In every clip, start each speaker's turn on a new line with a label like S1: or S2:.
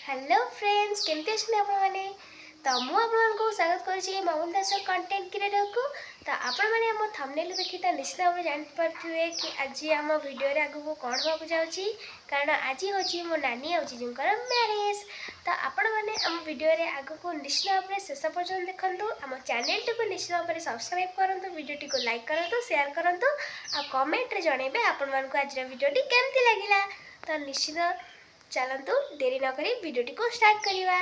S1: Hello friends केमती अच्छे आप तो मुझे स्वागत करुँची मामून दास कंटेंट क्रिएटर को। तो आपण मैंने आम थंबनेल देखी तो निश्चित भाव जापे कि आज आम वीडियो आगे को कौन होगा जाऊँगी कारण आज हूँ मो नानी और जीजूर मैरेज। तो आपण मैंने आम वीडियो आगे को निश्चित भाव में शेष पर्यटन देखूँ आम चैनल टी निश्चित भाव में सब्सक्राइब करूँ वीडियो को लाइक करूँ शेयर करूँ आ कमेंट जनइबे आपण मानक आज वीडियो केमती लगिला। तो निश्चित चलतु देरी न करी वीडियो को स्टार्ट करवा।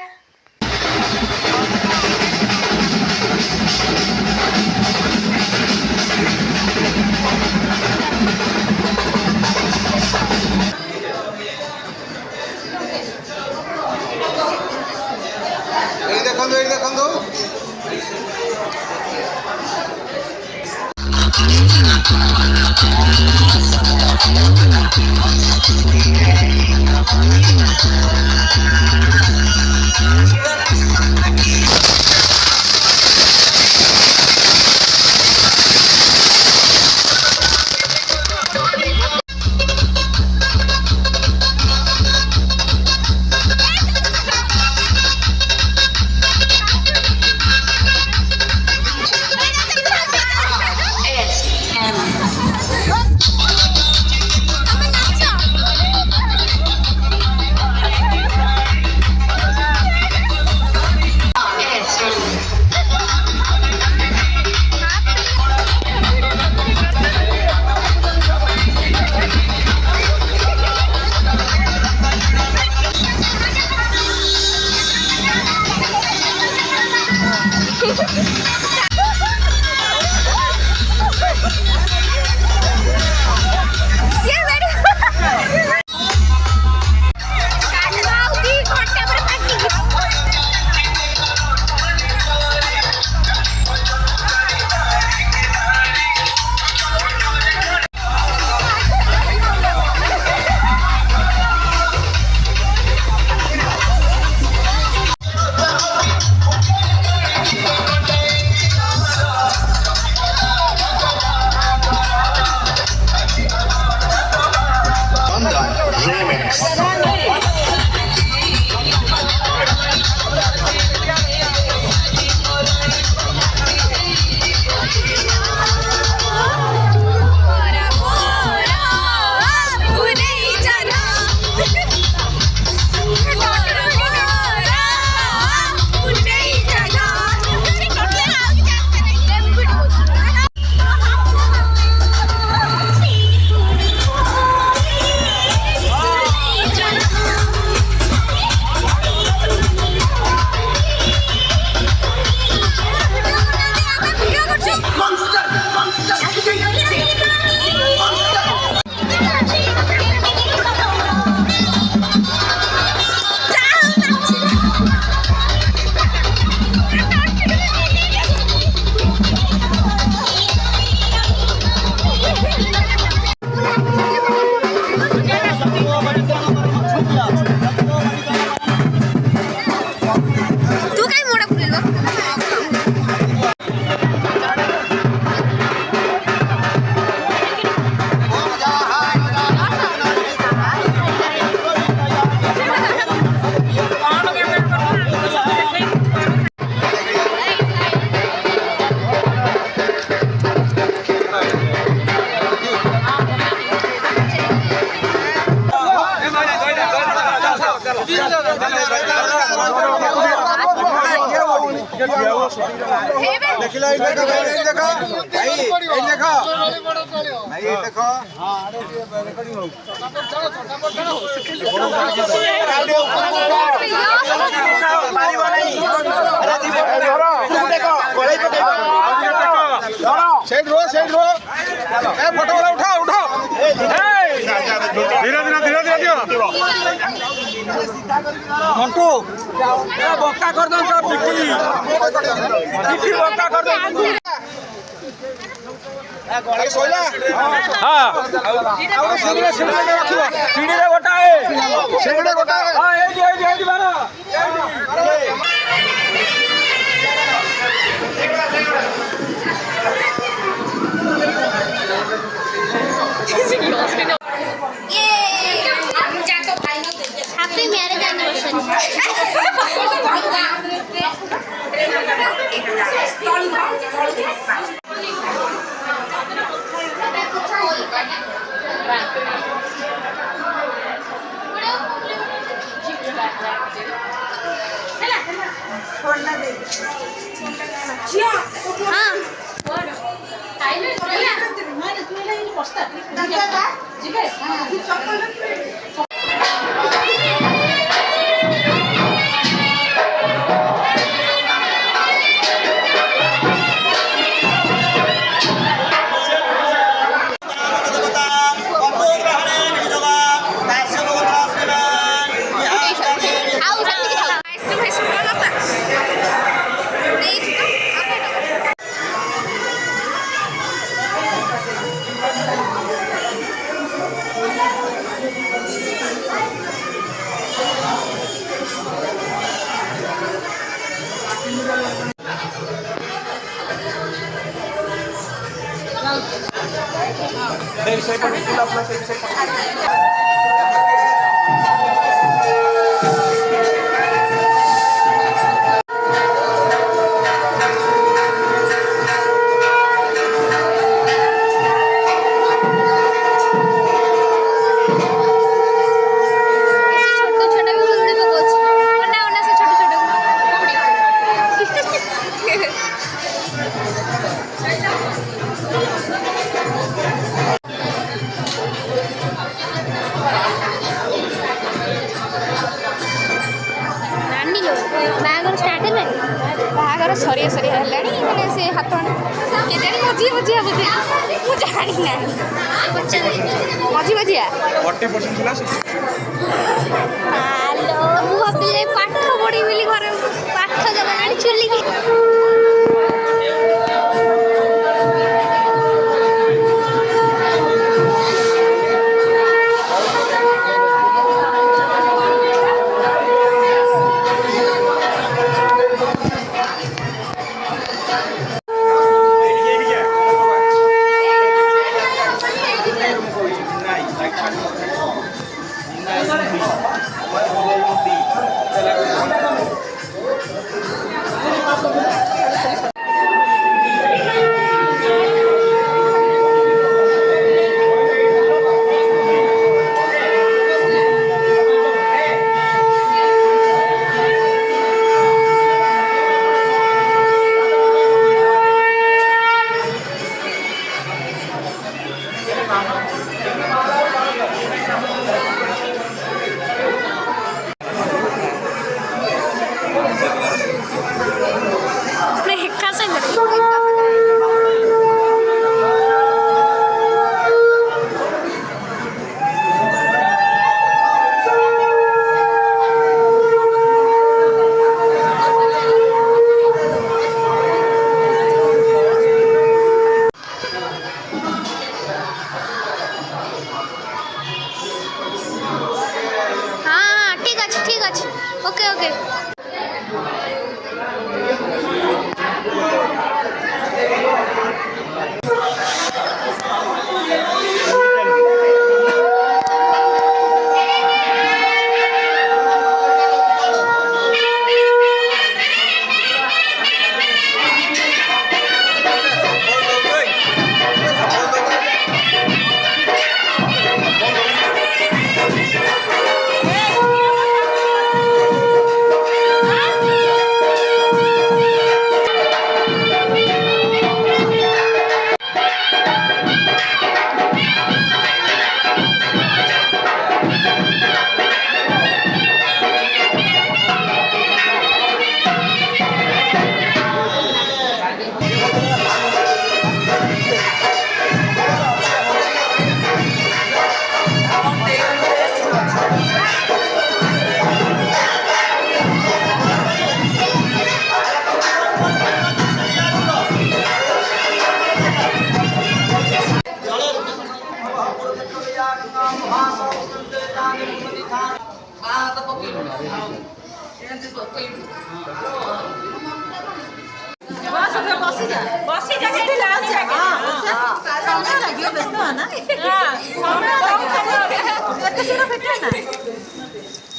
S2: मंटू बक्का कर दो बक्का कर दो
S1: हैप्पी मैरिज एनिवर्सरी। बाहागर स्टार्ट है बाहागर सरिया सरिया है मैंने से हाथ के मझी मझिया बोधे मुझे जानी ना मझी मझिया
S2: 40% थिला से
S1: हेलो मु भाबले पाठ पढी बोली घर पाठ जगह चुली की ओके ओके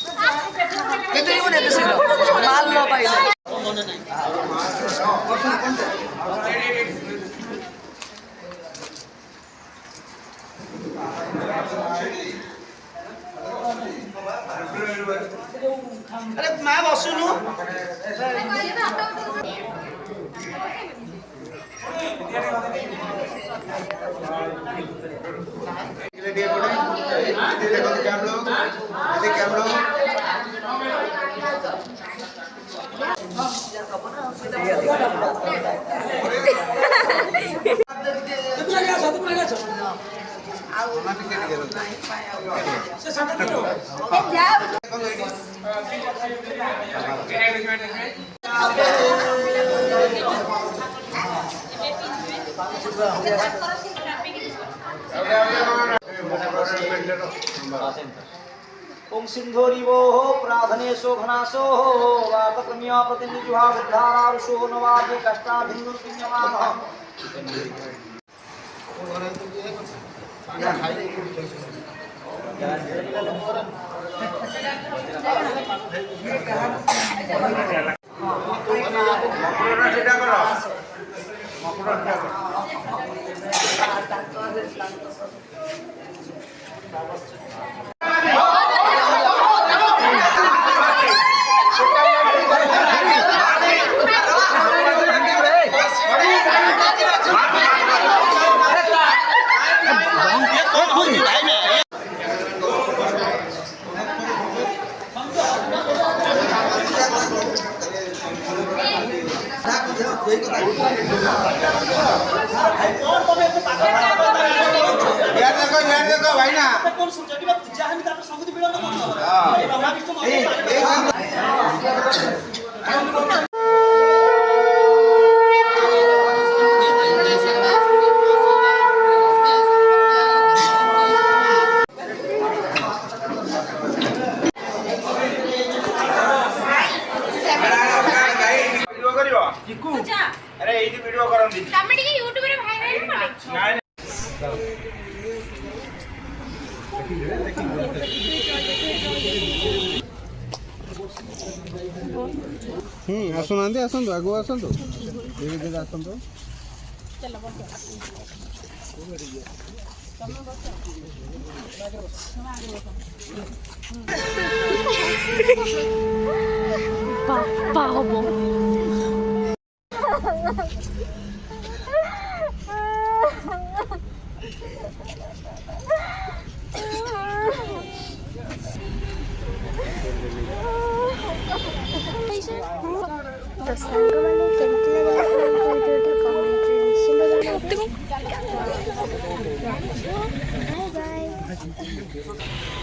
S3: କେତେ ଯିବ ଏତେ ଶୀଘ୍ର ମାଲ ନ ପାଇଲେ अरे मैं बसुनु ओम सिंधोरिवो प्राधने शोभनाशो वातकन्या प्रतिनिजुहा विद्धारारुषो नवाजे कष्टाभिन्नुर्पिण्यमानः
S2: यार देखो भाई ना
S3: कौन सुजटी बा पूजा हम तापर संगति बिलन
S2: अरे ये वीडियो करन दी
S1: तमे टिके YouTube रे भाइरल करे
S4: आसुना आसतु आगु आसतु धीरे धीरे आसतु
S1: बापा हबो तो संग माने केमती लगे वीडियो कमेंट रे निश्चित बाय बाय।